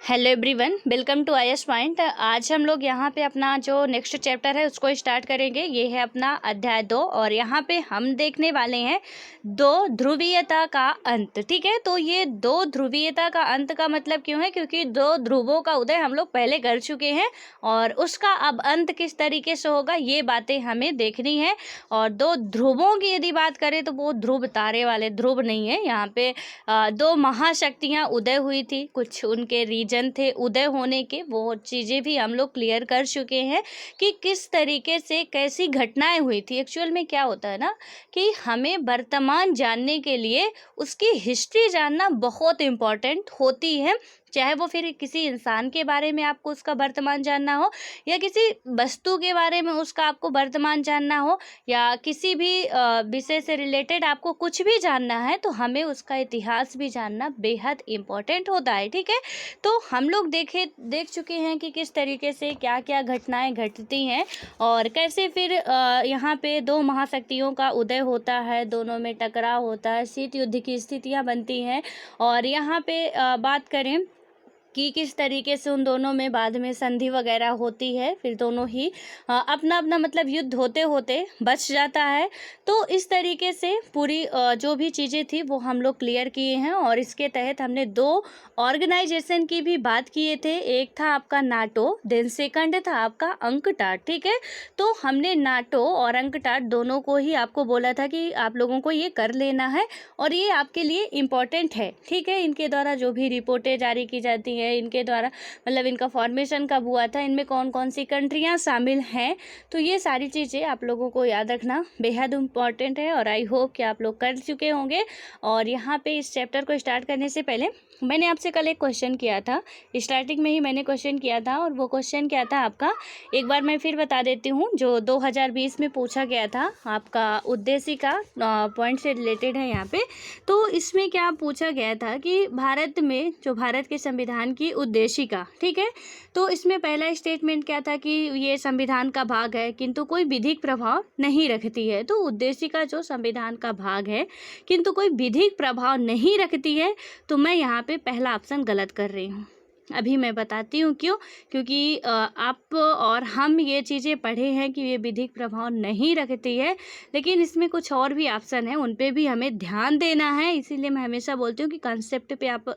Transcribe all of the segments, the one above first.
Hello everyone, welcome to I S point. आज हम लोग यहाँ पे अपना जो नेक्स्ट चैप्टर है उसको स्टार्ट करेंगे। ये है अपना अध्याय 2 और यहाँ पे हम देखने वाले हैं दो ध्रुवीयता का अंत। ठीक है, तो ये दो ध्रुवीयता का अंत का मतलब क्यों है? क्योंकि दो ध्रुवों का उदय हम लोग पहले कर चुके हैं और उसका अब अंत किस तरीके से होगा ये बातें हमें देखनी है। और दो ध्रुवों की यदि बात करें तो वो ध्रुव तारे वाले ध्रुव नहीं है। यहाँ पे दो महाशक्तियाँ उदय हुई थी, कुछ उनके रीजन थे उदय होने के, वो चीज़ें भी हम लोग क्लियर कर चुके हैं कि किस तरीके से कैसी घटनाएं हुई थी। एक्चुअल में क्या होता है ना कि हमें वर्तमान जानने के लिए उसकी हिस्ट्री जानना बहुत इम्पॉर्टेंट होती है। चाहे वो फिर किसी इंसान के बारे में आपको उसका वर्तमान जानना हो या किसी वस्तु के बारे में उसका आपको वर्तमान जानना हो या किसी भी विषय से रिलेटेड आपको कुछ भी जानना है तो हमें उसका इतिहास भी जानना बेहद इम्पॉर्टेंट होता है। ठीक है, तो हम लोग देख चुके हैं कि किस तरीके से क्या क्या घटनाएं घटती हैं और कैसे फिर यहाँ पे दो महाशक्तियों का उदय होता है, दोनों में टकराव होता है, शीत युद्ध की स्थितियाँ बनती हैं। और यहाँ पे बात करें कि किस तरीके से उन दोनों में बाद में संधि वगैरह होती है, फिर दोनों ही अपना अपना मतलब युद्ध होते होते बच जाता है। तो इस तरीके से पूरी जो भी चीज़ें थी वो हम लोग क्लियर किए हैं और इसके तहत हमने दो ऑर्गेनाइजेशन की भी बात किए थे। एक था आपका नाटो, देन सेकंड था आपका अंकटाड। ठीक है, तो हमने नाटो और अंकटाड दोनों को ही आपको बोला था कि आप लोगों को ये कर लेना है और ये आपके लिए इम्पॉर्टेंट है। ठीक है, इनके द्वारा जो भी रिपोर्टें जारी की जाती हैं, इनके द्वारा मतलब इनका फॉर्मेशन कब हुआ था, इनमें कौन कौन सी कंट्रियां शामिल हैं, तो ये सारी चीज़ें आप लोगों को याद रखना बेहद इम्पॉर्टेंट है और आई होप कि आप लोग कर चुके होंगे। और यहाँ पे इस चैप्टर को स्टार्ट करने से पहले मैंने आपसे कल एक क्वेश्चन किया था, स्टार्टिंग में ही मैंने क्वेश्चन किया था और वो क्वेश्चन क्या था आपका, एक बार मैं फिर बता देती हूँ, जो 2020 में पूछा गया था आपका उद्देश्य का पॉइंट से रिलेटेड है यहाँ पे। तो इसमें क्या पूछा गया था कि भारत में जो भारत के संविधान की उद्देशिका, ठीक है, तो इसमें पहला स्टेटमेंट क्या था कि ये संविधान का भाग है किंतु कोई विधिक प्रभाव नहीं रखती है। तो उद्देशिका जो संविधान का भाग है किंतु कोई विधिक प्रभाव नहीं रखती है, तो मैं यहाँ पे पहला ऑप्शन गलत कर रही हूँ। अभी मैं बताती हूँ क्यों। क्योंकि आप और हम ये चीज़ें पढ़े हैं कि ये विधिक प्रभाव नहीं रखती है, लेकिन इसमें कुछ और भी ऑप्शन है, उन पे भी हमें ध्यान देना है। इसीलिए मैं हमेशा बोलती हूँ कि कॉन्सेप्ट पे आप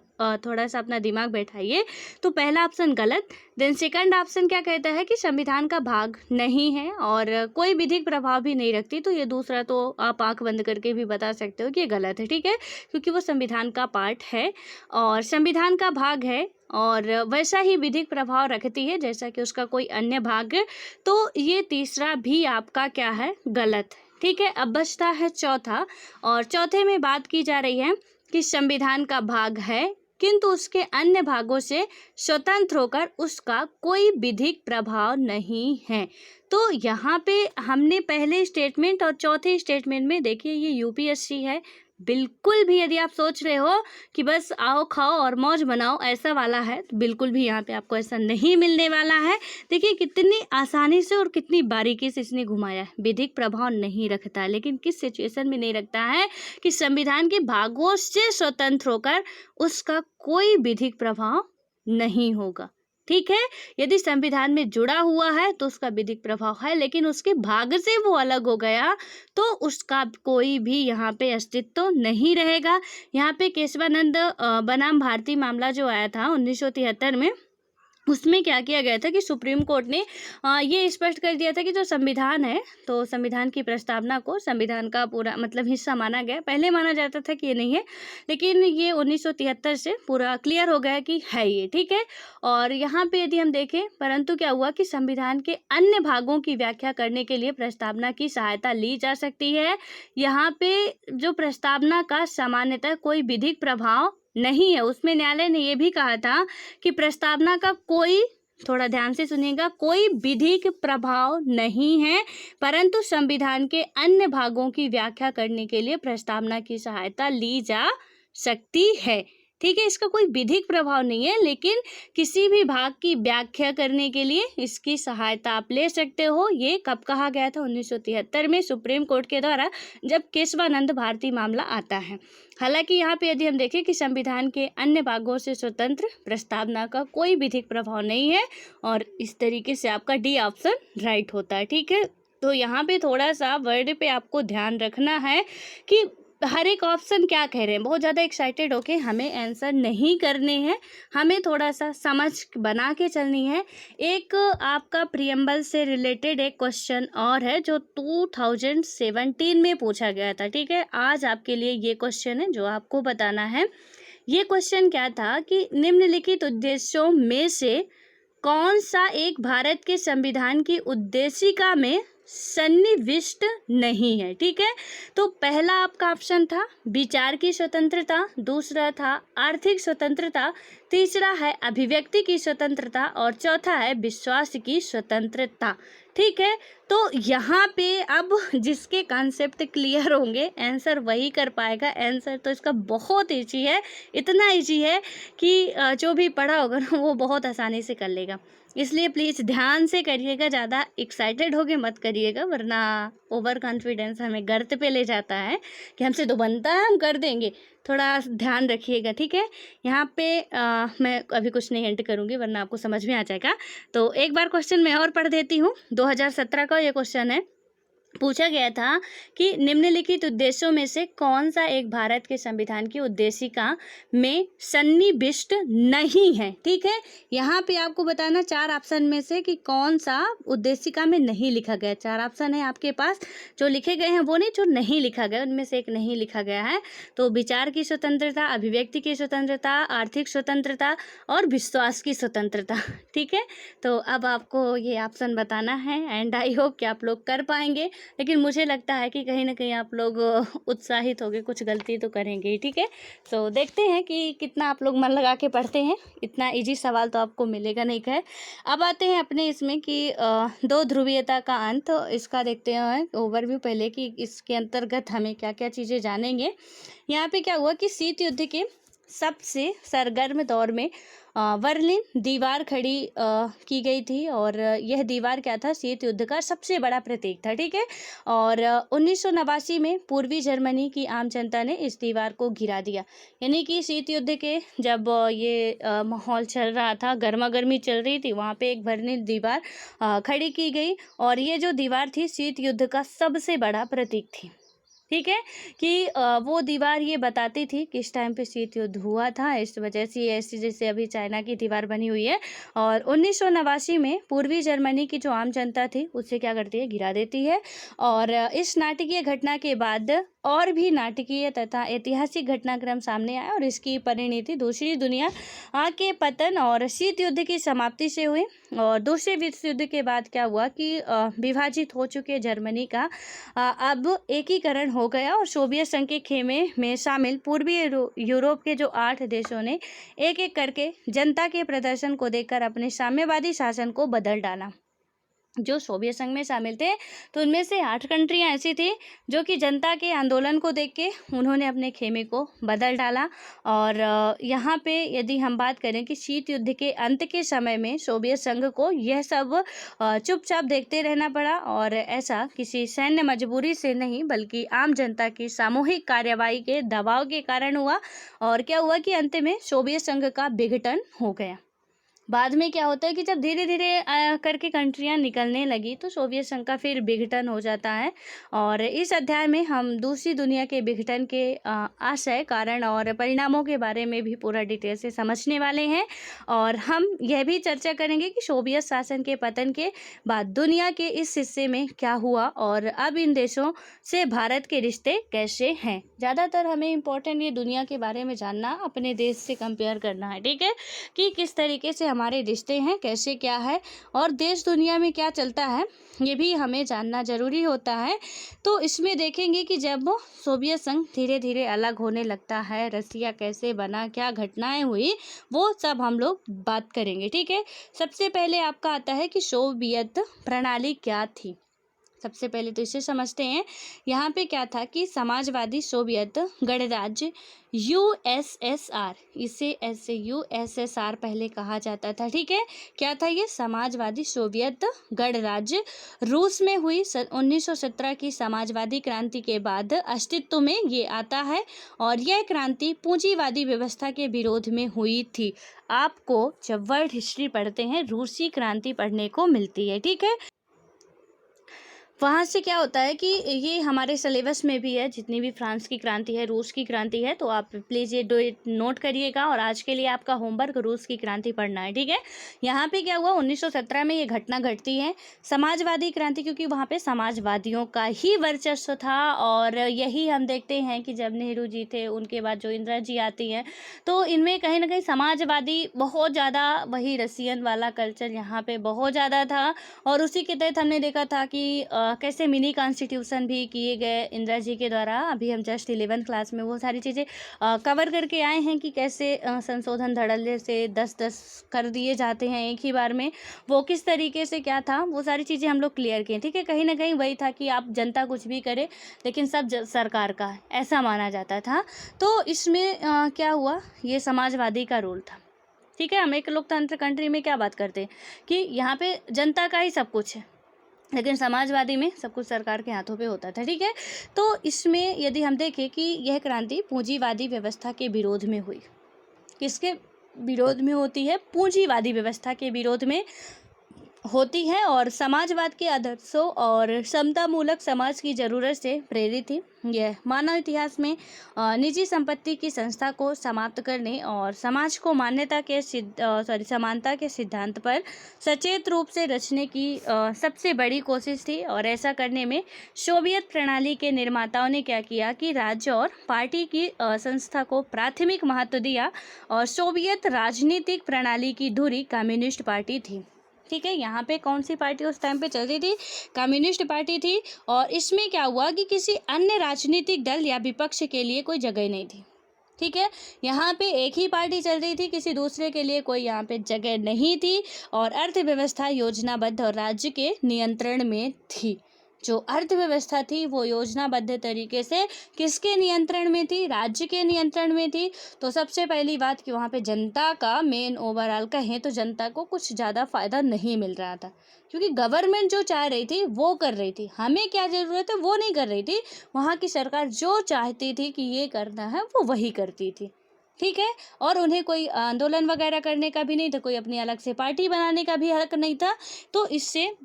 थोड़ा सा अपना दिमाग बैठाइए। तो पहला ऑप्शन गलत। देन सेकंड ऑप्शन क्या कहता है कि संविधान का भाग नहीं है और कोई विधिक प्रभाव भी नहीं रखती, तो ये दूसरा तो आप आंख बंद करके भी बता सकते हो कि ये गलत है। ठीक है, क्योंकि वो संविधान का पार्ट है और संविधान का भाग है और वैसा ही विधिक प्रभाव रखती है जैसा कि उसका कोई अन्य भाग। तो ये तीसरा भी आपका क्या है, गलत। ठीक है, अब बचता है चौथा और चौथे में बात की जा रही है कि संविधान का भाग है किंतु उसके अन्य भागों से स्वतंत्र होकर उसका कोई विधिक प्रभाव नहीं है। तो यहाँ पे हमने पहले स्टेटमेंट और चौथे स्टेटमेंट में देखिए ये यूपीएससी है। बिल्कुल भी यदि आप सोच रहे हो कि बस आओ खाओ और मौज बनाओ ऐसा वाला है, तो बिल्कुल भी यहाँ पे आपको ऐसा नहीं मिलने वाला है। देखिए कितनी आसानी से और कितनी बारीकी से इसने घुमाया है। विधिक प्रभाव नहीं रखता है, लेकिन किस सिचुएशन में नहीं रखता है कि संविधान के भागों से स्वतंत्र होकर उसका कोई विधिक प्रभाव नहीं होगा। ठीक है, यदि संविधान में जुड़ा हुआ है तो उसका विधिक प्रभाव है, लेकिन उसके भाग से वो अलग हो गया तो उसका कोई भी यहाँ पे अस्तित्व नहीं रहेगा। यहाँ पे केशवानंद बनाम भारती मामला जो आया था 1973 में, उसमें क्या किया गया था कि सुप्रीम कोर्ट ने ये स्पष्ट कर दिया था कि जो संविधान है तो संविधान की प्रस्तावना को संविधान का पूरा मतलब हिस्सा माना गया। पहले माना जाता था कि ये नहीं है, लेकिन ये 1973 से पूरा क्लियर हो गया कि है ये। ठीक है, और यहाँ पे यदि हम देखें, परंतु क्या हुआ कि संविधान के अन्य भागों की व्याख्या करने के लिए प्रस्तावना की सहायता ली जा सकती है। यहाँ पे जो प्रस्तावना का सामान्यतः कोई विधिक प्रभाव नहीं है, उसमें न्यायालय ने यह भी कहा था कि प्रस्तावना का कोई, थोड़ा ध्यान से सुनिएगा, कोई विधिक प्रभाव नहीं है, परंतु संविधान के अन्य भागों की व्याख्या करने के लिए प्रस्तावना की सहायता ली जा सकती है। ठीक है, इसका कोई विधिक प्रभाव नहीं है, लेकिन किसी भी भाग की व्याख्या करने के लिए इसकी सहायता आप ले सकते हो। ये कब कहा गया था? 1973 में सुप्रीम कोर्ट के द्वारा, जब केशवानंद भारती मामला आता है। हालांकि यहाँ पे यदि हम देखें कि संविधान के अन्य भागों से स्वतंत्र प्रस्तावना का कोई विधिक प्रभाव नहीं है, और इस तरीके से आपका डी ऑप्शन राइट होता है। ठीक है, तो यहाँ पे थोड़ा सा वर्ड पे आपको ध्यान रखना है कि हर एक ऑप्शन क्या कह रहे हैं। बहुत ज़्यादा एक्साइटेड होके हमें आंसर नहीं करने हैं, हमें थोड़ा सा समझ बना के चलनी है। एक आपका प्रियम्बल से रिलेटेड एक क्वेश्चन और है जो 2017 में पूछा गया था। ठीक है, आज आपके लिए ये क्वेश्चन है जो आपको बताना है। ये क्वेश्चन क्या था कि निम्नलिखित उद्देश्यों में से कौन सा एक भारत के संविधान की उद्देशिका में सन्निविष्ट नहीं है। ठीक है, तो पहला आपका ऑप्शन था विचार की स्वतंत्रता, दूसरा था आर्थिक स्वतंत्रता, तीसरा है अभिव्यक्ति की स्वतंत्रता, और चौथा है विश्वास की स्वतंत्रता। ठीक है, तो यहाँ पे अब जिसके कॉन्सेप्ट क्लियर होंगे आंसर वही कर पाएगा। आंसर तो इसका बहुत ईजी है, इतना ईजी है कि जो भी पढ़ा होगा ना वो बहुत आसानी से कर लेगा। इसलिए प्लीज़ ध्यान से करिएगा, ज़्यादा एक्साइटेड होके मत करिएगा, वरना ओवर कॉन्फिडेंस हमें गर्त पे ले जाता है कि हमसे तो बनता है, हम कर देंगे। थोड़ा ध्यान रखिएगा। ठीक है, यहाँ पे मैं अभी कुछ नहीं हिंट करूँगी वरना आपको समझ में आ जाएगा। तो एक बार क्वेश्चन मैं और पढ़ देती हूँ। 2017 का ये क्वेश्चन है। पूछा गया था कि निम्नलिखित उद्देश्यों में से कौन सा एक भारत के संविधान की उद्देशिका में सन्निविष्ट नहीं है। ठीक है, यहाँ पे आपको बताना 4 ऑप्शन में से कि कौन सा उद्देशिका में नहीं लिखा गया। 4 ऑप्शन है आपके पास, जो लिखे गए हैं वो नहीं, जो नहीं लिखा गया उनमें से एक नहीं लिखा गया है। तो विचार की स्वतंत्रता, अभिव्यक्ति की स्वतंत्रता, आर्थिक स्वतंत्रता और विश्वास की स्वतंत्रता। ठीक है, तो अब आपको ये ऑप्शन बताना है एंड आई होप कि आप लोग कर पाएंगे। लेकिन मुझे लगता है कि कहीं ना कहीं आप लोग उत्साहित होकर कुछ गलती तो करेंगे ही। ठीक है, तो देखते हैं कि कितना आप लोग मन लगा के पढ़ते हैं। इतना इजी सवाल तो आपको मिलेगा नहीं। है अब आते हैं अपने इसमें कि 2 ध्रुवीयता का अंत, इसका देखते हैं ओवरव्यू पहले कि इसके अंतर्गत हमें क्या क्या चीज़ें जानेंगे। यहाँ पे क्या हुआ कि शीत युद्ध के सबसे सरगर्म दौर में बर्लिन दीवार खड़ी की गई थी, और यह दीवार क्या था? शीत युद्ध का सबसे बड़ा प्रतीक था। ठीक है, और 1989 में पूर्वी जर्मनी की आम जनता ने इस दीवार को गिरा दिया। यानी कि शीत युद्ध के जब ये माहौल चल रहा था, गर्मा गर्मी चल रही थी, वहाँ पे एक बर्लिन दीवार खड़ी की गई, और ये जो दीवार थी शीत युद्ध का सबसे बड़ा प्रतीक थी। ठीक है, कि वो दीवार ये बताती थी किस टाइम पे शीत युद्ध हुआ था। इस वजह से ऐसी जैसे अभी चाइना की दीवार बनी हुई है, और 1989 में पूर्वी जर्मनी की जो आम जनता थी उसे क्या करती है? गिरा देती है। और इस नाटकीय घटना के बाद और भी नाटकीय तथा ऐतिहासिक घटनाक्रम सामने आया, और इसकी परिणति दूसरी दुनिया के पतन और शीत युद्ध की समाप्ति से हुई। और दूसरे विश्व युद्ध के बाद क्या हुआ कि विभाजित हो चुके जर्मनी का अब एकीकरण हो गया, और सोवियत संघ के खेमे में शामिल पूर्वी यूरोप के जो 8 देशों ने एक एक करके जनता के प्रदर्शन को देखकर अपने साम्यवादी शासन को बदल डाला। जो सोवियत संघ में शामिल थे तो उनमें से 8 कंट्रियां ऐसी थी जो कि जनता के आंदोलन को देख के उन्होंने अपने खेमे को बदल डाला। और यहाँ पे यदि हम बात करें कि शीत युद्ध के अंत के समय में सोवियत संघ को यह सब चुपचाप देखते रहना पड़ा, और ऐसा किसी सैन्य मजबूरी से नहीं बल्कि आम जनता की सामूहिक कार्यवाही के दबाव के कारण हुआ। और क्या हुआ कि अंत में सोवियत संघ का विघटन हो गया। बाद में क्या होता है कि जब धीरे धीरे करके कंट्रियां निकलने लगी तो सोवियत संघ का फिर विघटन हो जाता है। और इस अध्याय में हम दूसरी दुनिया के विघटन के आशय, कारण और परिणामों के बारे में भी पूरा डिटेल से समझने वाले हैं। और हम यह भी चर्चा करेंगे कि सोवियत शासन के पतन के बाद दुनिया के इस हिस्से में क्या हुआ, और अब इन देशों से भारत के रिश्ते कैसे हैं। ज़्यादातर हमें इम्पोर्टेंट ये दुनिया के बारे में जानना, अपने देश से कंपेयर करना है। ठीक है, कि किस तरीके से हमारे रिश्ते हैं, कैसे क्या है, और देश दुनिया में क्या चलता है, ये भी हमें जानना जरूरी होता है। तो इसमें देखेंगे कि जब सोवियत संघ धीरे धीरे अलग होने लगता है, रसिया कैसे बना, क्या घटनाएं हुई, वो सब हम लोग बात करेंगे। ठीक है, सबसे पहले आपका आता है कि सोवियत प्रणाली क्या थी। सबसे पहले तो इसे समझते हैं। यहाँ पे क्या था कि समाजवादी सोवियत गणराज्य यूएसएसआर, इसे ऐसे यूएसएसआर पहले कहा जाता था। ठीक है, क्या था ये? समाजवादी सोवियत गणराज्य रूस में हुई 1917 की समाजवादी क्रांति के बाद अस्तित्व में ये आता है और यह क्रांति पूंजीवादी व्यवस्था के विरोध में हुई थी। आपको जब वर्ल्ड हिस्ट्री पढ़ते हैं रूसी क्रांति पढ़ने को मिलती है। ठीक है, वहाँ से क्या होता है कि ये हमारे सिलेबस में भी है, जितनी भी फ्रांस की क्रांति है, रूस की क्रांति है, तो आप प्लीज़ ये नोट करिएगा। और आज के लिए आपका होमवर्क रूस की क्रांति पढ़ना है। ठीक है, यहाँ पे क्या हुआ, 1917 में ये घटना घटती है, समाजवादी क्रांति, क्योंकि वहाँ पे समाजवादियों का ही वर्चस्व था। और यही हम देखते हैं कि जब नेहरू जी थे, उनके बाद जो इंदिरा जी आती हैं, तो इनमें कहीं ना कहीं समाजवादी बहुत ज़्यादा, वही रसियन वाला कल्चर यहाँ पे बहुत ज़्यादा था। और उसी के तहत हमने देखा था कि कैसे मिनी कॉन्स्टिट्यूशन भी किए गए इंदिरा जी के द्वारा। अभी हम जस्ट 11th क्लास में वो सारी चीज़ें कवर करके आए हैं कि कैसे संशोधन धड़ल्ले से 10-10 कर दिए जाते हैं एक ही बार में, वो किस तरीके से क्या था, वो सारी चीज़ें हम लोग क्लियर किए। ठीक है, कहीं ना कहीं वही था कि आप जनता कुछ भी करे लेकिन सब सरकार का है, ऐसा माना जाता था। तो इसमें क्या हुआ, ये समाजवादी का रोल था। ठीक है, हम एक लोकतंत्र कंट्री में क्या बात करते हैं कि यहाँ पे जनता का ही सब कुछ है, लेकिन समाजवादी में सब कुछ सरकार के हाथों पे होता था। ठीक है, तो इसमें यदि हम देखें कि यह क्रांति पूंजीवादी व्यवस्था के विरोध में हुई। किसके विरोध में होती है? पूंजीवादी व्यवस्था के विरोध में होती है और समाजवाद के आदर्शों और समतामूलक समाज की ज़रूरत से प्रेरित थी। यह मानव इतिहास में निजी संपत्ति की संस्था को समाप्त करने और समाज को समानता के सिद्धांत पर सचेत रूप से रचने की सबसे बड़ी कोशिश थी। और ऐसा करने में सोवियत प्रणाली के निर्माताओं ने क्या किया कि राज्य और पार्टी की संस्था को प्राथमिक महत्व दिया और सोवियत राजनीतिक प्रणाली की धुरी कम्युनिस्ट पार्टी थी। ठीक है, यहाँ पे कौन सी पार्टी उस टाइम पे चलती थी? कम्युनिस्ट पार्टी थी। और इसमें क्या हुआ कि किसी अन्य राजनीतिक दल या विपक्ष के लिए कोई जगह नहीं थी। ठीक है, यहाँ पे एक ही पार्टी चल रही थी, किसी दूसरे के लिए कोई यहाँ पे जगह नहीं थी। और अर्थव्यवस्था योजनाबद्ध और राज्य के नियंत्रण में थी। जो अर्थव्यवस्था थी वो योजनाबद्ध तरीके से किसके नियंत्रण में थी? राज्य के नियंत्रण में थी। तो सबसे पहली बात कि वहाँ पे जनता का मेन ओवरऑल कहें तो जनता को कुछ ज़्यादा फ़ायदा नहीं मिल रहा था, क्योंकि गवर्नमेंट जो चाह रही थी वो कर रही थी, हमें क्या ज़रूरत है वो नहीं कर रही थी। वहाँ की सरकार जो चाहती थी कि ये करना है वो वही करती थी। ठीक है, और उन्हें कोई आंदोलन वगैरह करने का भी नहीं था, कोई अपनी अलग से पार्टी बनाने का भी हक नहीं था। तो इससे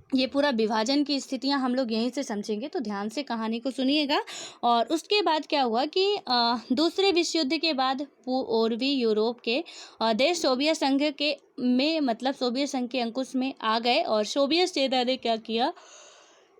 ये पूरा विभाजन की स्थितियां हम लोग यहीं से समझेंगे, तो ध्यान से कहानी को सुनिएगा। और उसके बाद क्या हुआ कि दूसरे विश्व युद्ध के बाद पूर्वी यूरोप के देश सोवियत संघ के में मतलब सोवियत संघ के अंकुश में आ गए और सोवियत सेना ने क्या किया,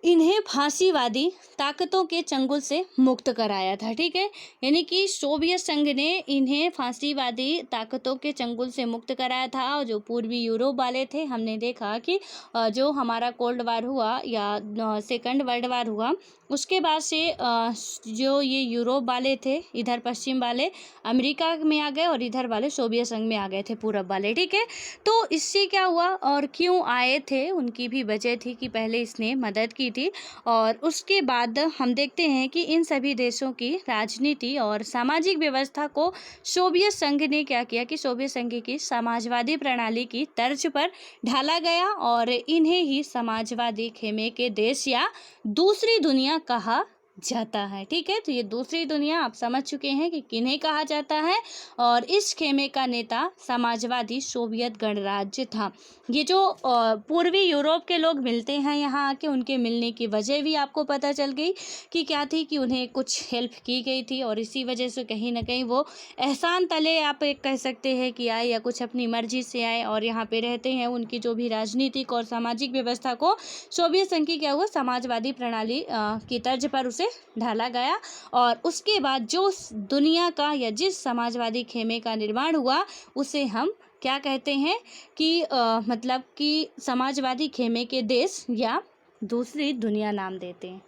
इन्हें फांसीवादी ताकतों के चंगुल से मुक्त कराया था। ठीक है, यानी कि सोवियत संघ ने इन्हें फांसीवादी ताकतों के चंगुल से मुक्त कराया था। और जो पूर्वी यूरोप वाले थे, हमने देखा कि जो हमारा कोल्ड वार हुआ या सेकंड वर्ल्ड वार हुआ, उसके बाद से जो ये यूरोप वाले थे, इधर पश्चिम वाले अमेरिका में आ गए और इधर वाले सोवियत संघ में आ गए थे, पूरब वाले। ठीक है, तो इससे क्या हुआ और क्यों आए थे, उनकी भी वजह थी कि पहले इसने मदद की थी। और उसके बाद हम देखते हैं कि इन सभी देशों की राजनीति और सामाजिक व्यवस्था को सोवियत संघ ने क्या किया कि सोवियत संघ की समाजवादी प्रणाली की तर्ज पर ढाला गया और इन्हें ही समाजवादी खेमे के देश या दूसरी दुनिया कहा जाता है। ठीक है, तो ये दूसरी दुनिया आप समझ चुके हैं कि किन्हें कहा जाता है। और इस खेमे का नेता समाजवादी सोवियत गणराज्य था। ये जो पूर्वी यूरोप के लोग मिलते हैं यहाँ आके, उनके मिलने की वजह भी आपको पता चल गई कि क्या थी, कि उन्हें कुछ हेल्प की गई थी और इसी वजह से कहीं ना कहीं वो एहसान तले आप एक कह सकते हैं कि आए या कुछ अपनी मर्जी से आए और यहाँ पे रहते हैं। उनकी जो भी राजनीतिक और सामाजिक व्यवस्था को सोवियत संघ की क्या हुआ, समाजवादी प्रणाली की तर्ज पर उसे ढाला गया। और उसके बाद जो दुनिया का या जिस समाजवादी खेमे का निर्माण हुआ उसे हम क्या कहते हैं कि मतलब कि समाजवादी खेमे के देश या दूसरी दुनिया नाम देते हैं,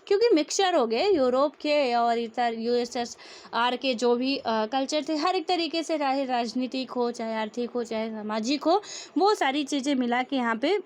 क्योंकि मिक्सचर हो गए यूरोप के और इधर यूएसएसआर के जो भी कल्चर थे, हर एक तरीके से चाहे राजनीतिक हो, चाहे आर्थिक हो, चाहे सामाजिक हो, वो सारी चीज़ें मिला के यहाँ पे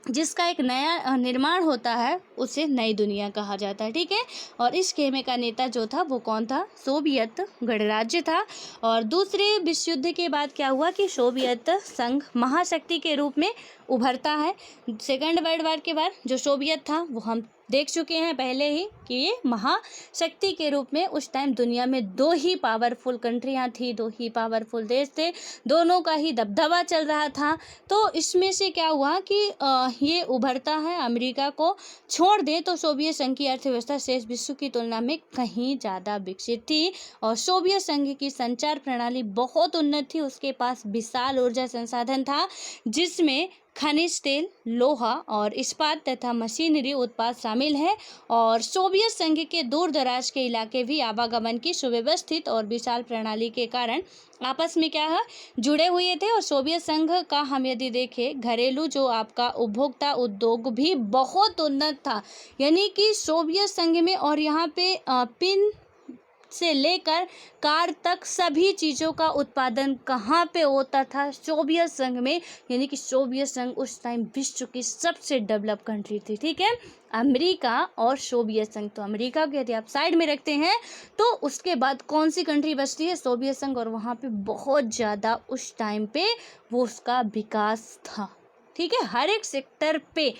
जिसका एक नया निर्माण होता है, उसे नई दुनिया कहा जाता है। ठीक है, और इस खेमे का नेता जो था वो कौन था? सोवियत गणराज्य था। और दूसरे विश्व युद्ध के बाद क्या हुआ कि सोवियत संघ महाशक्ति के रूप में उभरता है। सेकेंड वर्ल्ड वॉर के बाद जो सोवियत था वो हम देख चुके हैं पहले ही कि ये महाशक्ति के रूप में उस टाइम दुनिया में दो ही पावरफुल कंट्रियां थी, दो ही पावरफुल देश थे, दोनों का ही दबदबा चल रहा था। तो इसमें से क्या हुआ कि ये उभरता है, अमेरिका को छोड़ दे तो सोवियत संघ की अर्थव्यवस्था शेष विश्व की तुलना में कहीं ज़्यादा विकसित थी और सोवियत संघ की संचार प्रणाली बहुत उन्नत थी। उसके पास विशाल ऊर्जा संसाधन था जिसमें खनिज तेल, लोहा और इस्पात तथा मशीनरी उत्पाद शामिल है। और सोवियत संघ के दूर दराज के इलाके भी आवागमन की सुव्यवस्थित और विशाल प्रणाली के कारण आपस में क्या है, जुड़े हुए थे। और सोवियत संघ का हम यदि देखें घरेलू जो आपका उपभोक्ता उद्योग भी बहुत उन्नत था, यानी कि सोवियत संघ में और यहाँ पे पिन से लेकर कार तक सभी चीज़ों का उत्पादन कहाँ पे होता था? सोवियत संघ में। यानी कि सोवियत संघ उस टाइम विश्व की सबसे डेवलप कंट्री थी। ठीक है, अमेरिका और सोवियत संघ। तो अमेरिका को यदि आप साइड में रखते हैं तो उसके बाद कौन सी कंट्री बचती है? सोवियत संघ। और वहाँ पे बहुत ज़्यादा उस टाइम पे वो उसका विकास था। ठीक है, हर एक सेक्टर पे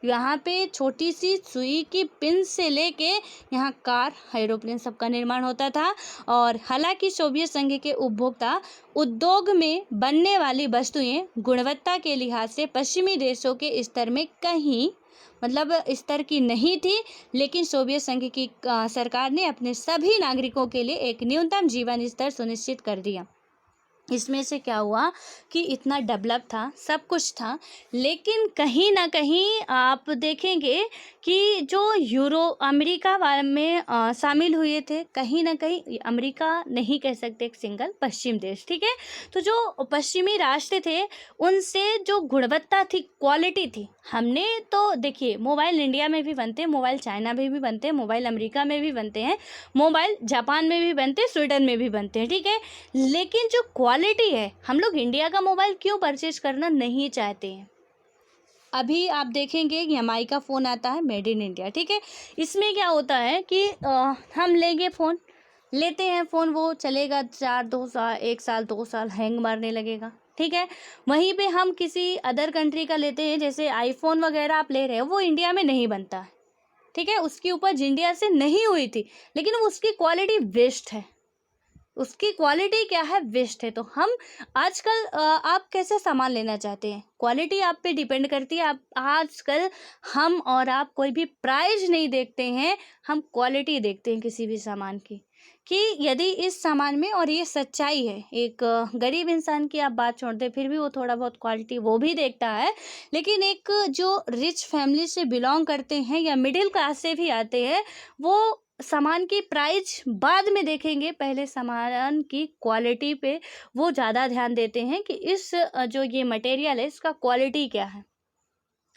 यहाँ पे छोटी सी सुई की पिन से लेके यहाँ कार, एरोप्लेन सबका निर्माण होता था। और हालांकि सोवियत संघ के उपभोक्ता उद्योग में बनने वाली वस्तुएं गुणवत्ता के लिहाज से पश्चिमी देशों के स्तर में कहीं मतलब स्तर की नहीं थी, लेकिन सोवियत संघ की सरकार ने अपने सभी नागरिकों के लिए एक न्यूनतम जीवन स्तर सुनिश्चित कर दिया। इसमें से क्या हुआ कि इतना डेवलप था, सब कुछ था, लेकिन कहीं ना कहीं आप देखेंगे कि जो यूरो अमेरिका में शामिल हुए थे, कहीं ना कहीं अमेरिका नहीं कह सकते एक सिंगल पश्चिम देश। ठीक है, तो जो पश्चिमी राष्ट्र थे उनसे जो गुणवत्ता थी, क्वालिटी थी, हमने तो देखिए मोबाइल इंडिया में भी बनते हैं, मोबाइल चाइना में भी बनते हैं, मोबाइल अमेरिका में भी बनते हैं, मोबाइल जापान में भी बनते हैं, स्वीडन में भी बनते हैं। ठीक है, लेकिन जो क्वालिटी है, हम लोग इंडिया का मोबाइल क्यों परचेज करना नहीं चाहते हैं? अभी आप देखेंगे EMI का फ़ोन आता है मेड इन इंडिया। ठीक है, इसमें क्या होता है कि हम लेंगे फ़ोन, लेते हैं फ़ोन, वो चलेगा 1 साल 2 साल हैंग मारने लगेगा। ठीक है, वहीं पे हम किसी अदर कंट्री का लेते हैं, जैसे आईफोन वगैरह आप ले रहे हो, वो इंडिया में नहीं बनता है। ठीक है, उसकी उपज इंडिया से नहीं हुई थी, लेकिन उसकी क्वालिटी वेस्ट है। उसकी क्वालिटी क्या है? वेस्ट है। तो हम आजकल आप कैसे सामान लेना चाहते हैं? क्वालिटी आप पे डिपेंड करती है। आप आजकल हम और आप कोई भी प्राइस नहीं देखते हैं, हम क्वालिटी देखते हैं किसी भी सामान की, कि यदि इस सामान में, और ये सच्चाई है, एक गरीब इंसान की आप बात छोड़ दें फिर भी वो थोड़ा बहुत क्वालिटी वो भी देखता है, लेकिन एक जो रिच फैमिली से बिलोंग करते हैं या मिडिल क्लास से भी आते हैं, वो सामान की प्राइस बाद में देखेंगे, पहले सामान की क्वालिटी पे वो ज़्यादा ध्यान देते हैं कि इस जो ये मटेरियल है इसका क्वालिटी क्या है।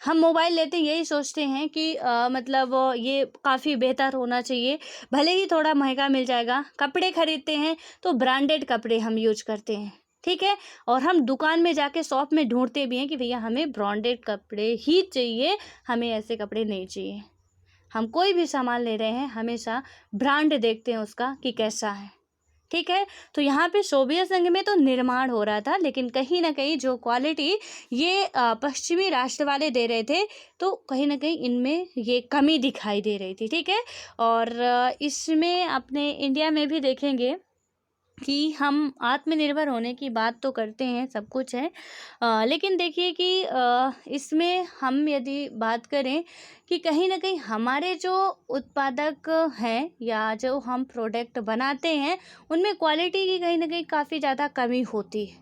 हम मोबाइल लेते यही सोचते हैं कि मतलब ये काफ़ी बेहतर होना चाहिए, भले ही थोड़ा महंगा मिल जाएगा। कपड़े खरीदते हैं तो ब्रांडेड कपड़े हम यूज करते हैं। ठीक है, और हम दुकान में जाके शॉप में ढूंढते भी हैं कि भैया हमें ब्रांडेड कपड़े ही चाहिए, हमें ऐसे कपड़े नहीं चाहिए। हम कोई भी सामान ले रहे हैं हमेशा ब्रांड देखते हैं उसका कि कैसा है। ठीक है, तो यहाँ पे सोवियत संघ में तो निर्माण हो रहा था, लेकिन कहीं ना कहीं जो क्वालिटी ये पश्चिमी राष्ट्र वाले दे रहे थे, तो कहीं ना कहीं इनमें ये कमी दिखाई दे रही थी। ठीक है, और इसमें अपने इंडिया में भी देखेंगे कि हम आत्मनिर्भर होने की बात तो करते हैं, सब कुछ है, लेकिन देखिए कि इसमें हम यदि बात करें कि कहीं ना कहीं हमारे जो उत्पादक हैं या जो हम प्रोडक्ट बनाते हैं उनमें क्वालिटी की कहीं ना कहीं काफ़ी ज़्यादा कमी होती है।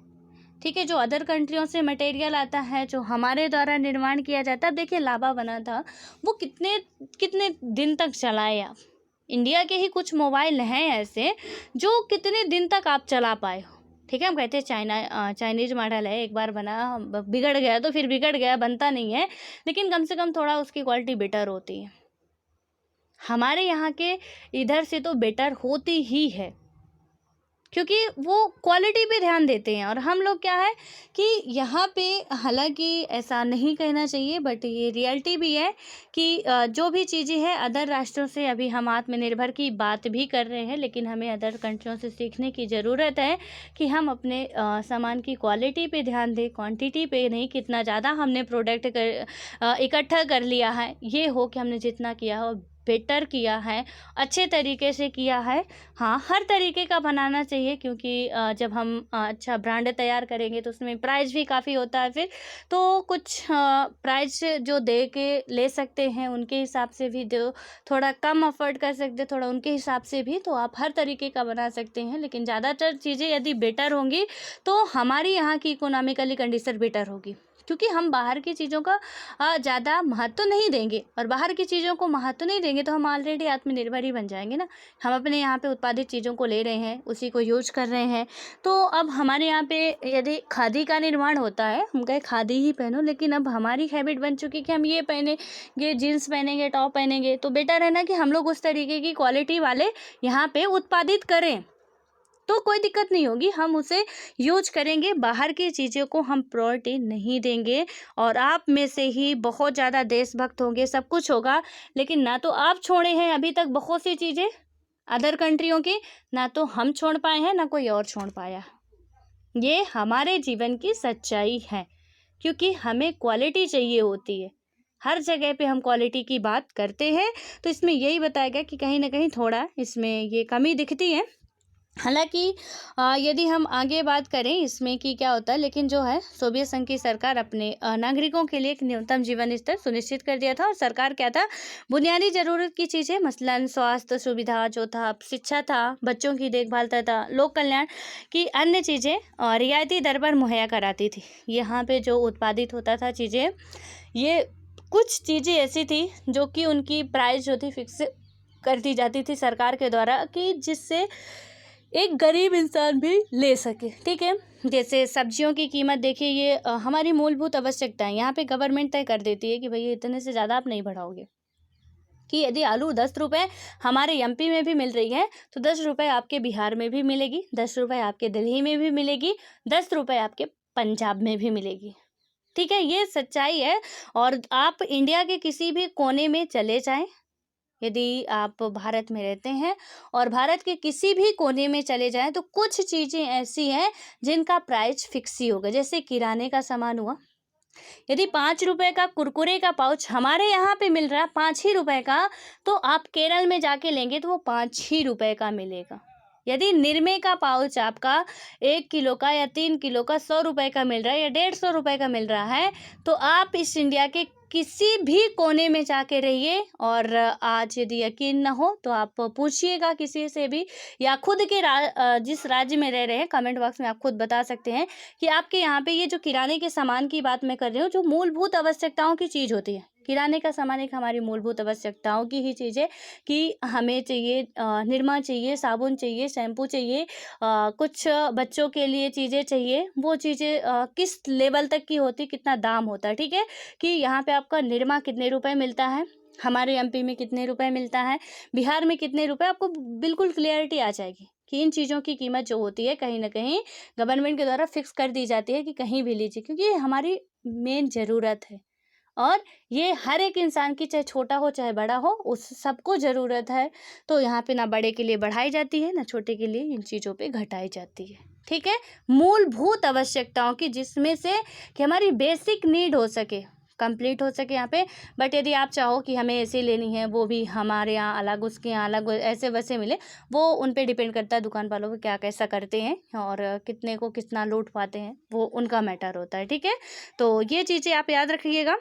ठीक है, जो अदर कंट्रियों से मटेरियल आता है जो हमारे द्वारा निर्माण किया जाता है, अब देखिए लावा बना था, वो कितने कितने दिन तक चलाए आप? इंडिया के ही कुछ मोबाइल हैं ऐसे जो कितने दिन तक आप चला पाए हो। ठीक है, हम कहते हैं चाइनीज मॉडल है, एक बार बना बिगड़ गया तो फिर बिगड़ गया, बनता नहीं है, लेकिन कम से कम थोड़ा उसकी क्वालिटी बेटर होती है। हमारे यहाँ के इधर से तो बेटर होती ही है। क्योंकि वो क्वालिटी पे ध्यान देते हैं। और हम लोग क्या है कि यहाँ पे, हालांकि ऐसा नहीं कहना चाहिए बट ये रियलिटी भी है कि जो भी चीज़ें हैं अदर राष्ट्रों से, अभी हम आत्मनिर्भर की बात भी कर रहे हैं, लेकिन हमें अदर कंट्रियों से सीखने की ज़रूरत है कि हम अपने सामान की क्वालिटी पे ध्यान दें, क्वांटिटी पे नहीं। कितना ज़्यादा हमने प्रोडक्ट इकट्ठा कर लिया है, ये हो कि हमने जितना किया हो बेटर किया है, अच्छे तरीके से किया है। हाँ, हर तरीके का बनाना चाहिए, क्योंकि जब हम अच्छा ब्रांड तैयार करेंगे तो उसमें प्राइस भी काफ़ी होता है फिर। तो कुछ प्राइस जो दे के ले सकते हैं उनके हिसाब से भी दो, थोड़ा कम अफोर्ड कर सकते थोड़ा उनके हिसाब से भी, तो आप हर तरीके का बना सकते हैं। लेकिन ज़्यादातर चीज़ें यदि बेटर होंगी तो हमारी यहाँ की इकोनॉमिकली कंडीशन बेटर होगी, क्योंकि हम बाहर की चीज़ों का ज़्यादा महत्व नहीं देंगे। और बाहर की चीज़ों को महत्व नहीं देंगे तो हम ऑलरेडी आत्मनिर्भर ही बन जाएंगे ना। हम अपने यहाँ पे उत्पादित चीज़ों को ले रहे हैं, उसी को यूज कर रहे हैं। तो अब हमारे यहाँ पे यदि खादी का निर्माण होता है, हम कहे खादी ही पहनो, लेकिन अब हमारी हैबिट बन चुकी कि हम ये पहनेंगे, जीन्स पहनेंगे, टॉप पहनेंगे, तो बेटर है ना कि हम लोग उस तरीके की क्वालिटी वाले यहाँ पे उत्पादित करें, तो कोई दिक्कत नहीं होगी, हम उसे यूज करेंगे। बाहर की चीज़ों को हम प्रायोरिटी नहीं देंगे। और आप में से ही बहुत ज़्यादा देशभक्त होंगे, सब कुछ होगा, लेकिन ना तो आप छोड़े हैं अभी तक बहुत सी चीज़ें अदर कंट्रियों की, ना तो हम छोड़ पाए हैं, ना कोई और छोड़ पाया। ये हमारे जीवन की सच्चाई है, क्योंकि हमें क्वालिटी चाहिए होती है। हर जगह पे हम क्वालिटी की बात करते हैं, तो इसमें यही बताया गया कि कहीं ना कहीं थोड़ा इसमें ये कमी दिखती है। हालांकि यदि हम आगे बात करें इसमें कि क्या होता है, लेकिन जो है सोवियत संघ की सरकार अपने नागरिकों के लिए एक न्यूनतम जीवन स्तर सुनिश्चित कर दिया था। और सरकार क्या था, बुनियादी जरूरत की चीज़ें मसलन स्वास्थ्य सुविधा जो था, शिक्षा था, बच्चों की देखभाल तथा लोक कल्याण की अन्य चीज़ें रियायती दर पर मुहैया कराती थी। यहाँ पे जो उत्पादित होता था चीज़ें, ये कुछ चीज़ें ऐसी थी जो कि उनकी प्राइस जो थी फिक्स कर दी जाती थी सरकार के द्वारा, कि जिससे एक गरीब इंसान भी ले सके। ठीक है, जैसे सब्जियों की कीमत देखिए, ये हमारी मूलभूत आवश्यकता है। यहाँ पे गवर्नमेंट तय कर देती है कि भाई इतने से ज़्यादा आप नहीं बढ़ाओगे, कि यदि आलू 10 रुपये हमारे एमपी में भी मिल रही है तो 10 रुपये आपके बिहार में भी मिलेगी, 10 रुपये आपके दिल्ली में भी मिलेगी, 10 रुपये आपके पंजाब में भी मिलेगी। ठीक है, ये सच्चाई है। और आप इंडिया के किसी भी कोने में चले जाएं, यदि आप भारत में रहते हैं और भारत के किसी भी कोने में चले जाएं, तो कुछ चीज़ें ऐसी हैं जिनका प्राइस फिक्स ही होगा। जैसे किराने का सामान हुआ, यदि 5 रुपए का कुरकुरे का पाउच हमारे यहाँ पे मिल रहा है 5 ही रुपए का, तो आप केरल में जाके लेंगे तो वो 5 ही रुपए का मिलेगा। यदि निरमे का पाउच आपका 1 किलो का या 3 किलो का 100 रुपए का मिल रहा है या 150 रुपए का मिल रहा है, तो आप इस इंडिया के किसी भी कोने में जाके रहिए, और आज यदि यकीन ना हो तो आप पूछिएगा किसी से भी, या खुद के जिस राज्य में रह रहे हैं कमेंट बॉक्स में आप खुद बता सकते हैं कि आपके यहाँ पे ये जो किराने के सामान की बात मैं कर रही हूँ, जो मूलभूत आवश्यकताओं की चीज़ होती है, किराने का सामान एक हमारी मूलभूत आवश्यकताओं की ही चीज़ है, कि हमें चाहिए निरमा चाहिए, साबुन चाहिए, शैम्पू चाहिए, कुछ बच्चों के लिए चीज़ें चाहिए, वो चीज़ें किस लेवल तक की होती, कितना दाम होता है। ठीक है, कि यहाँ पे आपका निरमा कितने रुपए मिलता है, हमारे एमपी में कितने रुपए मिलता है, बिहार में कितने रुपए, आपको बिल्कुल क्लियरिटी आ जाएगी कि इन चीज़ों की कीमत जो होती है कहीं ना कहीं गवर्नमेंट के द्वारा फिक्स कर दी जाती है कि कहीं भी लीजिए, क्योंकि ये हमारी मेन ज़रूरत है। और ये हर एक इंसान की, चाहे छोटा हो चाहे बड़ा हो, उस सबको ज़रूरत है। तो यहाँ पे ना बड़े के लिए बढ़ाई जाती है, ना छोटे के लिए इन चीज़ों पे घटाई जाती है। ठीक है, मूलभूत आवश्यकताओं की, जिसमें से कि हमारी बेसिक नीड हो सके, कंप्लीट हो सके यहाँ पे। बट यदि आप चाहो कि हमें ऐसी लेनी है, वो भी हमारे यहाँ अलग, उसके यहाँ अलग, ऐसे वैसे मिले, वो उन पे डिपेंड करता है दुकान वालों को क्या कैसा करते हैं और कितने को कितना लूट पाते हैं, वो उनका मैटर होता है। ठीक है, तो ये चीज़ें आप याद रखिएगा।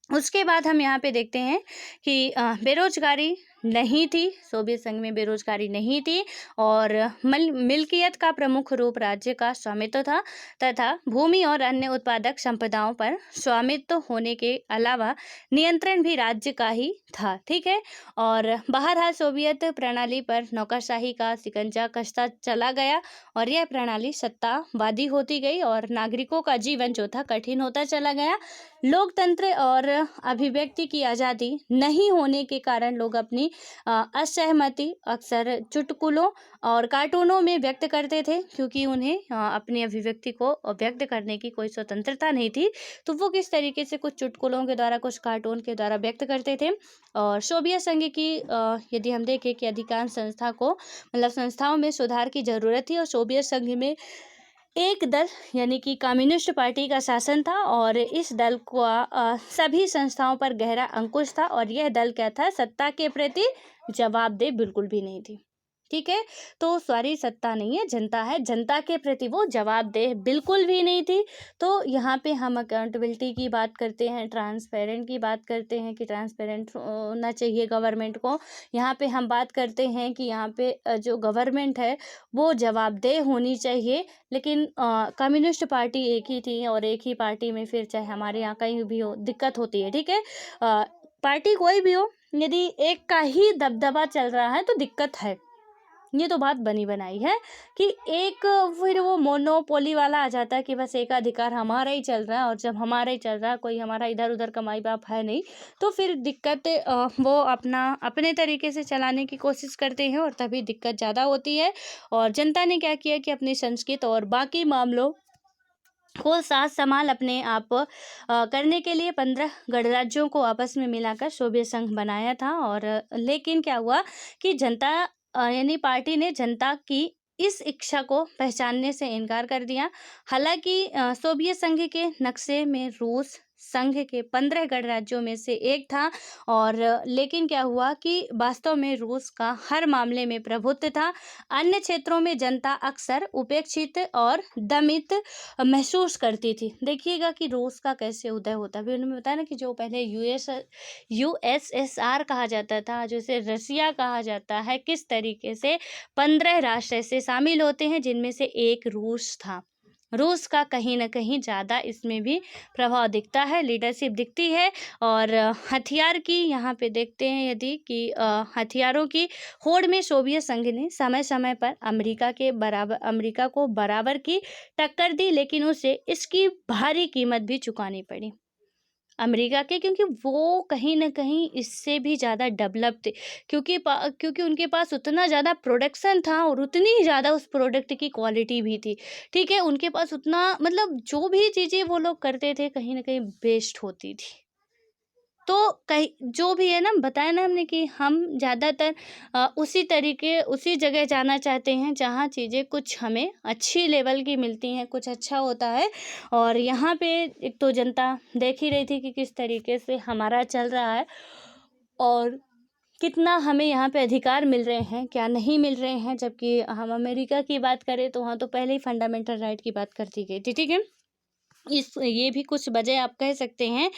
उसके बाद हम यहाँ पे देखते हैं कि बेरोजगारी नहीं थी, सोवियत संघ में बेरोजगारी नहीं थी, और मिल्कियत का प्रमुख रूप राज्य का स्वामित्व था, तथा भूमि और अन्य उत्पादक संपदाओं पर स्वामित्व होने के अलावा नियंत्रण भी राज्य का ही था। ठीक है, और बहरहाल सोवियत प्रणाली पर नौकरशाही का शिकंजा कसता चला गया, और यह प्रणाली सत्तावादी होती गई, और नागरिकों का जीवन जो था कठिन होता चला गया। लोकतंत्र और अभिव्यक्ति की आज़ादी नहीं होने के कारण लोग अपनी असहमति अक्सर चुटकुलों और कार्टूनों में व्यक्त करते थे, क्योंकि उन्हें अपनी अभिव्यक्ति को व्यक्त करने की कोई स्वतंत्रता नहीं थी। तो वो किस तरीके से कुछ चुटकुलों के द्वारा, कुछ कार्टून के द्वारा व्यक्त करते थे। और सोवियत संघ की यदि हम देखें कि अधिकांश संस्था को मतलब संस्थाओं में सुधार की जरूरत थी, और सोवियत संघ में एक दल यानी कि कम्युनिस्ट पार्टी का शासन था, और इस दल को सभी संस्थाओं पर गहरा अंकुश था, और यह दल क्या था, सत्ता के प्रति जवाबदेह बिल्कुल भी नहीं थी। ठीक है, तो सॉरी, सत्ता नहीं है, जनता है, जनता के प्रति वो जवाबदेह बिल्कुल भी नहीं थी। तो यहाँ पे हम अकाउंटेबिलिटी की बात करते हैं, ट्रांसपेरेंट की बात करते हैं कि ट्रांसपेरेंट होना चाहिए गवर्नमेंट को। यहाँ पे हम बात करते हैं कि यहाँ पे जो गवर्नमेंट है वो जवाबदेह होनी चाहिए। लेकिन कम्युनिस्ट पार्टी एक ही थी, और एक ही पार्टी में फिर चाहे हमारे यहाँ कहीं भी हो दिक्कत होती है। ठीक है, पार्टी कोई भी हो, यदि एक का ही दबदबा चल रहा है तो दिक्कत है। ये तो बात बनी बनाई है कि एक फिर वो मोनोपोली वाला आ जाता है कि बस एक अधिकार हमारा ही चल रहा है, और जब हमारा ही चल रहा है, कोई हमारा इधर उधर का माई बाप है नहीं, तो फिर दिक्कत वो अपने तरीके से चलाने की कोशिश करते हैं, और तभी दिक्कत ज़्यादा होती है। और जनता ने क्या किया कि अपनी संस्कृति और बाकी मामलों को साथ संभाल अपने आप करने के लिए 15 गणराज्यों को आपस में मिलाकर सोवियत संघ बनाया था। और लेकिन क्या हुआ कि जनता यानी पार्टी ने जनता की इस इच्छा को पहचानने से इनकार कर दिया। हालांकि सोवियत संघ के नक्शे में रूस संघ के 15 गणराज्यों में से एक था, और लेकिन क्या हुआ कि वास्तव में रूस का हर मामले में प्रभुत्व था। अन्य क्षेत्रों में जनता अक्सर उपेक्षित और दमित महसूस करती थी। देखिएगा कि रूस का कैसे उदय होता है। अभी उन्होंने बताया ना कि जो पहले यूएसएसआर कहा जाता था, जैसे रसिया कहा जाता है, किस तरीके से 15 राष्ट्र ऐसे शामिल होते हैं जिनमें से एक रूस था। रूस का कहीं ना कहीं ज़्यादा इसमें भी प्रभाव दिखता है, लीडरशिप दिखती है। और हथियार की यहाँ पे देखते हैं यदि कि हथियारों की होड़ में सोवियत संघ ने समय समय पर अमेरिका को बराबर की टक्कर दी, लेकिन उसे इसकी भारी कीमत भी चुकानी पड़ी अमेरिका के, क्योंकि वो कहीं ना कहीं इससे भी ज़्यादा डेवलप थे, क्योंकि उनके पास उतना ज़्यादा प्रोडक्शन था, और उतनी ही ज़्यादा उस प्रोडक्ट की क्वालिटी भी थी। ठीक है, उनके पास उतना मतलब जो भी चीज़ें वो लोग करते थे कहीं ना कहीं बेस्ट होती थी। तो कहीं जो भी है ना, बताया ना हमने कि हम ज़्यादातर उसी जगह जाना चाहते हैं जहाँ चीज़ें कुछ हमें अच्छी लेवल की मिलती हैं, कुछ अच्छा होता है। और यहाँ पे एक तो जनता देख ही रही थी कि किस तरीके से हमारा चल रहा है, और कितना हमें यहाँ पे अधिकार मिल रहे हैं, क्या नहीं मिल रहे हैं। जबकि हम अमेरिका की बात करें तो वहाँ तो पहले ही फंडामेंटल राइट की बात कर दी गई थी। ठीक है, ये भी कुछ वजह आप कह सकते हैं।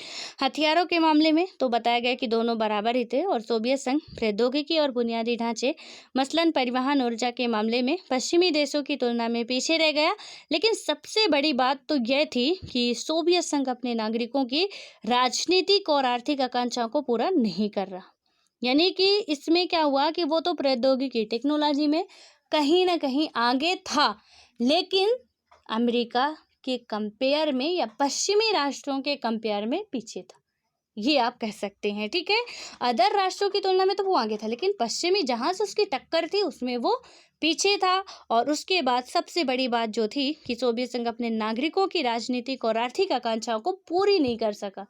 हथियारों के मामले में तो बताया गया कि दोनों बराबर ही थे, और सोवियत संघ प्रौद्योगिकी और बुनियादी ढांचे मसलन परिवहन ऊर्जा के मामले में पश्चिमी देशों की तुलना में पीछे रह गया। लेकिन सबसे बड़ी बात तो यह थी कि सोवियत संघ अपने नागरिकों की राजनीतिक और आर्थिक आकांक्षाओं को पूरा नहीं कर रहा। यानी कि इसमें क्या हुआ कि वो तो प्रौद्योगिकी टेक्नोलॉजी में कहीं ना कहीं आगे था, लेकिन अमेरिका के कंपेयर में या पश्चिमी राष्ट्रों के कंपेयर में पीछे था, ये आप कह सकते हैं। ठीक है, अदर राष्ट्रों की तुलना में तो वो आगे था, लेकिन पश्चिमी जहां से उसकी टक्कर थी उसमें वो पीछे था। और उसके बाद सबसे बड़ी बात जो थी कि सोवियत संघ अपने नागरिकों की राजनीतिक और आर्थिक आकांक्षाओं को पूरी नहीं कर सका।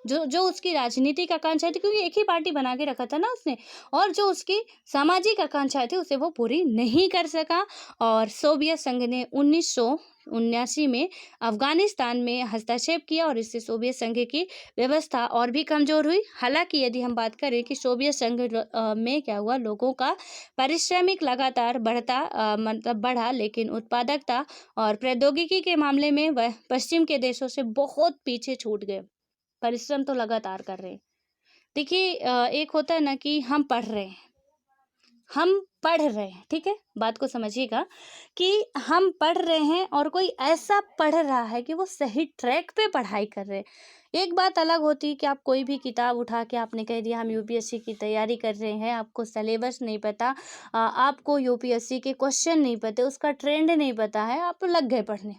जो उसकी राजनीतिक आकांक्षाएं थी, क्योंकि एक ही पार्टी बना के रखा था ना उसने, और जो उसकी सामाजिक आकांक्षाएं थी उसे वो पूरी नहीं कर सका। और सोवियत संघ ने 1979 में अफगानिस्तान में हस्तक्षेप किया, और इससे सोवियत संघ की व्यवस्था और भी कमजोर हुई। हालांकि यदि हम बात करें कि सोवियत संघ में क्या हुआ, लोगों का पारिश्रमिक लगातार बढ़ा, लेकिन उत्पादकता और प्रौद्योगिकी के मामले में वह पश्चिम के देशों से बहुत पीछे छूट गए। परिश्रम तो लगातार कर रहे हैं। देखिए, एक होता है ना कि हम पढ़ रहे हैं, ठीक है, बात को समझिएगा कि हम पढ़ रहे हैं और कोई ऐसा पढ़ रहा है कि वो सही ट्रैक पे पढ़ाई कर रहे हैं। एक बात अलग होती है कि आप कोई भी किताब उठा के आपने कह दिया हम यूपीएससी की तैयारी कर रहे हैं, आपको सिलेबस नहीं पता, आपको यूपीएससी के क्वेश्चन नहीं पते, उसका ट्रेंड नहीं पता है, आप लग गए पढ़ने।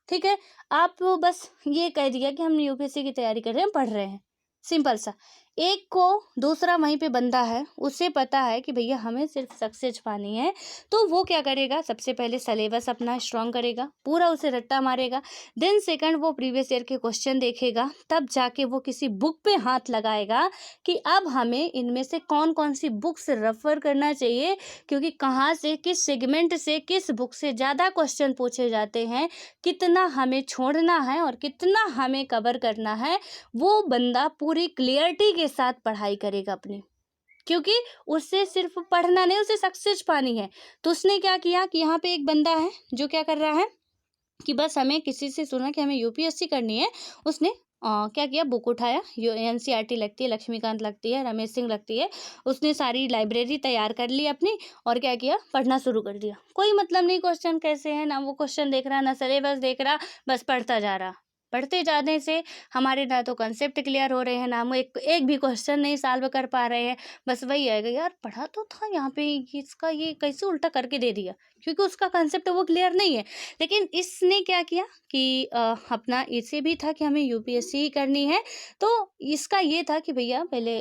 ठीक है, आप बस ये कह दिया कि हम यूपीएससी की तैयारी कर रहे हैं, पढ़ रहे हैं, सिंपल सा। एक को दूसरा वहीं पे बंदा है, उसे पता है कि भैया हमें सिर्फ सक्सेस पानी है, तो वो क्या करेगा, सबसे पहले सिलेबस अपना स्ट्रॉन्ग करेगा, पूरा उसे रट्टा मारेगा। देन सेकंड वो प्रीवियस ईयर के क्वेश्चन देखेगा, तब जाके वो किसी बुक पे हाथ लगाएगा कि अब हमें इनमें से कौन कौन सी बुक से रेफर करना चाहिए, क्योंकि कहाँ से, किस सेगमेंट से, किस बुक से ज़्यादा क्वेश्चन पूछे जाते हैं, कितना हमें छोड़ना है और कितना हमें कवर करना है, वो बंदा पूरी क्लियरिटी के साथ पढ़ाई करेगा अपनी, क्योंकि उससे सिर्फ पढ़ना नहीं, उसे सक्सेस पानी है। तो उसने क्या किया कि यहाँ पे एक बंदा है जो क्या कर रहा है कि बस हमें किसी से सुना कि हमें यूपीएससी करनी है, उसने क्या किया, बुक उठाया, एनसीईआरटी लगती है, लक्ष्मीकांत लगती है, रमेश सिंह लगती है, उसने सारी लाइब्रेरी तैयार कर ली अपनी और क्या किया, पढ़ना शुरू कर दिया। कोई मतलब नहीं क्वेश्चन कैसे हैं, ना वो क्वेश्चन देख रहा, ना सिलेबस देख रहा, बस पढ़ता जा रहा। पढ़ते जाने से हमारे ना तो कंसेप्ट क्लियर हो रहे हैं, ना हम एक भी क्वेश्चन नहीं सॉल्व कर पा रहे हैं। बस वही है कि यार पढ़ा तो था यहाँ पे, इसका ये कैसे उल्टा करके दे दिया, क्योंकि उसका कंसेप्ट वो क्लियर नहीं है। लेकिन इसने क्या किया कि अपना इसे भी था कि हमें यूपीएससी ही करनी है, तो इसका ये था कि भैया पहले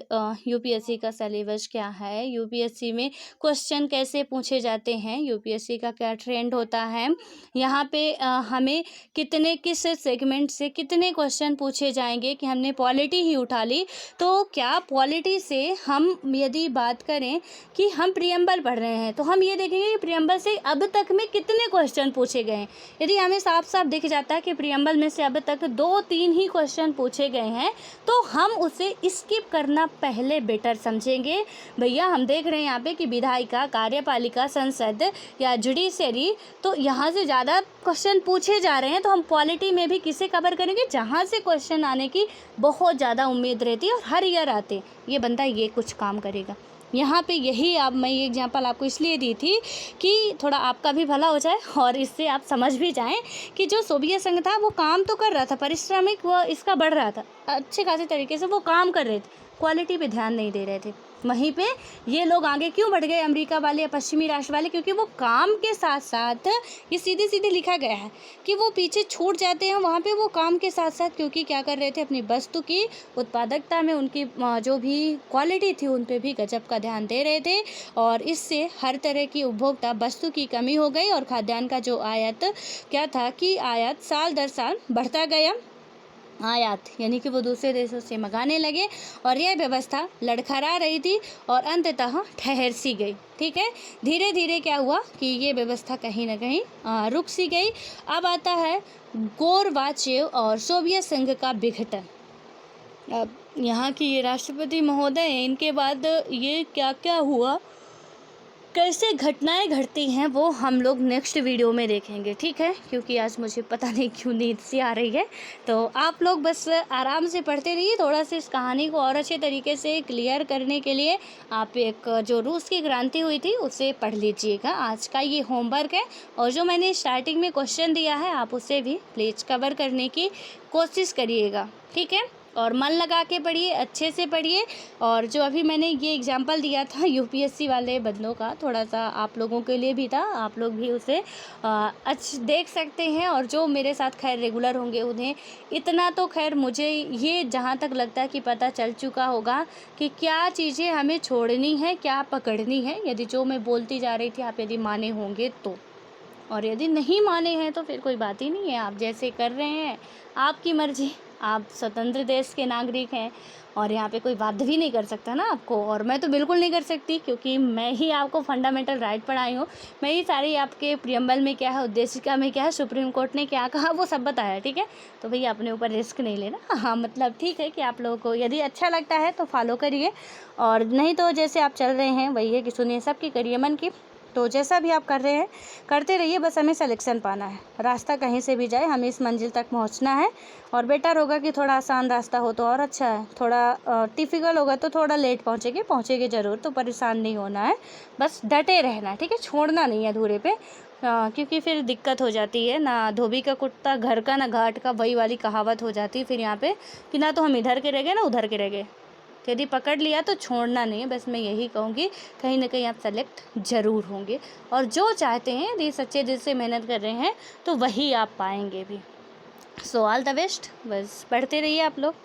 यूपीएससी का सिलेबस क्या है, यूपीएससी में क्वेश्चन कैसे पूछे जाते हैं, यूपीएससी का क्या ट्रेंड होता है, यहाँ पे हमें कितने किस सेगमेंट से कितने क्वेश्चन पूछे जाएंगे, कि हमने पॉलिटी ही उठा ली तो क्या पॉलिटी से हम यदि बात करें कि हम प्रियम्बल पढ़ रहे हैं, तो हम ये देखेंगे कि प्रियम्बल से अब तक में कितने क्वेश्चन पूछे गए हैं। यदि हमें साफ साफ दिख जाता है कि प्रियम्बल में से अब तक 2-3 ही क्वेश्चन पूछे गए हैं, तो हम उसे स्किप करना पहले बेटर समझेंगे। भैया हम देख रहे हैं यहाँ पे कि विधायिका, कार्यपालिका, संसद या जुडिशरी, तो यहाँ से ज़्यादा क्वेश्चन पूछे जा रहे हैं, तो हम पॉलिटी में भी किसे कवर करेंगे, जहाँ से क्वेश्चन आने की बहुत ज़्यादा उम्मीद रहती है और हर ईयर आते, ये बंदा ये कुछ काम करेगा। यहाँ पे यही आप, मैं ये एग्जांपल आपको इसलिए दी थी कि थोड़ा आपका भी भला हो जाए और इससे आप समझ भी जाएं कि जो सोवियत संघ था वो काम तो कर रहा था, पारिश्रमिक वो इसका बढ़ रहा था, अच्छे खासे तरीके से वो काम कर रहे थे, क्वालिटी पे ध्यान नहीं दे रहे थे। वहीं पे ये लोग आगे क्यों बढ़ गए, अमेरिका वाले या पश्चिमी राष्ट्र वाले, क्योंकि वो काम के साथ साथ, ये सीधे सीधे लिखा गया है कि वो पीछे छूट जाते हैं वहाँ पे, वो काम के साथ साथ क्योंकि क्या कर रहे थे, अपनी वस्तु की उत्पादकता में उनकी जो भी क्वालिटी थी उन पे भी गजब का ध्यान दे रहे थे, और इससे हर तरह की उपभोक्ता वस्तु की कमी हो गई और खाद्यान्न का जो आयात क्या था कि आयात साल दर साल बढ़ता गया, आयात यानी कि वो दूसरे देशों से मंगाने लगे, और यह व्यवस्था लड़खड़ा रही थी और अंततः ठहर सी गई। ठीक है, धीरे धीरे क्या हुआ कि ये व्यवस्था कहीं ना कहीं रुक सी गई। अब आता है गोरबाचेव और सोवियत संघ का विघटन। अब यहाँ की ये राष्ट्रपति महोदय हैं, इनके बाद ये क्या क्या हुआ, कैसे घटनाएं घटती हैं, वो हम लोग नेक्स्ट वीडियो में देखेंगे। ठीक है, क्योंकि आज मुझे पता नहीं क्यों नींद सी आ रही है, तो आप लोग बस आराम से पढ़ते रहिए। थोड़ा सा इस कहानी को और अच्छे तरीके से क्लियर करने के लिए आप एक जो रूस की क्रांति हुई थी उसे पढ़ लीजिएगा। आज का ये होमवर्क है, और जो मैंने स्टार्टिंग में क्वेश्चन दिया है आप उसे भी प्लीज़ कवर करने की कोशिश करिएगा। ठीक है, और मन लगा के पढ़िए, अच्छे से पढ़िए। और जो अभी मैंने ये एग्जांपल दिया था यूपीएससी वाले बंदों का, थोड़ा सा आप लोगों के लिए भी था, आप लोग भी उसे देख सकते हैं। और जो मेरे साथ खैर रेगुलर होंगे उन्हें इतना तो खैर मुझे ये जहाँ तक लगता है कि पता चल चुका होगा कि क्या चीज़ें हमें छोड़नी है, क्या पकड़नी है। यदि जो मैं बोलती जा रही थी आप यदि माने होंगे तो, और यदि नहीं माने हैं तो फिर कोई बात ही नहीं है, आप जैसे कर रहे हैं आपकी मर्जी, आप स्वतंत्र देश के नागरिक हैं और यहाँ पे कोई बाध्य भी नहीं कर सकता ना आपको, और मैं तो बिल्कुल नहीं कर सकती, क्योंकि मैं ही आपको फंडामेंटल राइट पढ़ाई हूँ, मैं ही सारी आपके प्रियम्बल में क्या है, उद्देशिका में क्या है, सुप्रीम कोर्ट ने क्या कहा वो सब बताया। ठीक है, तो भैया अपने ऊपर रिस्क नहीं लेना। हाँ मतलब ठीक है कि आप लोगों को यदि अच्छा लगता है तो फॉलो करिए, और नहीं तो जैसे आप चल रहे हैं वही है कि सुनिए सबकी, करिए मन की। तो जैसा भी आप कर रहे हैं करते रहिए, बस हमें सिलेक्शन पाना है, रास्ता कहीं से भी जाए हमें इस मंजिल तक पहुंचना है। और बेटर होगा कि थोड़ा आसान रास्ता हो तो और अच्छा है, थोड़ा टिफिकल्ट होगा तो थोड़ा लेट पहुंचेंगे ज़रूर, तो परेशान नहीं होना है, बस डटे रहना है। ठीक है, छोड़ना नहीं है अधूरे पे, क्योंकि फिर दिक्कत हो जाती है, ना धोबी का कुत्ता घर का ना घाट का, वही वाली कहावत हो जाती है फिर यहाँ पे कि ना तो हम इधर के रह गए ना उधर के रह गए। यदि पकड़ लिया तो छोड़ना नहीं है, बस मैं यही कहूँगी, कहीं ना कहीं आप सेलेक्ट ज़रूर होंगे, और जो चाहते हैं यदि सच्चे दिल से मेहनत कर रहे हैं तो वही आप पाएंगे भी। सो ऑल द बेस्ट, बस पढ़ते रहिए आप लोग।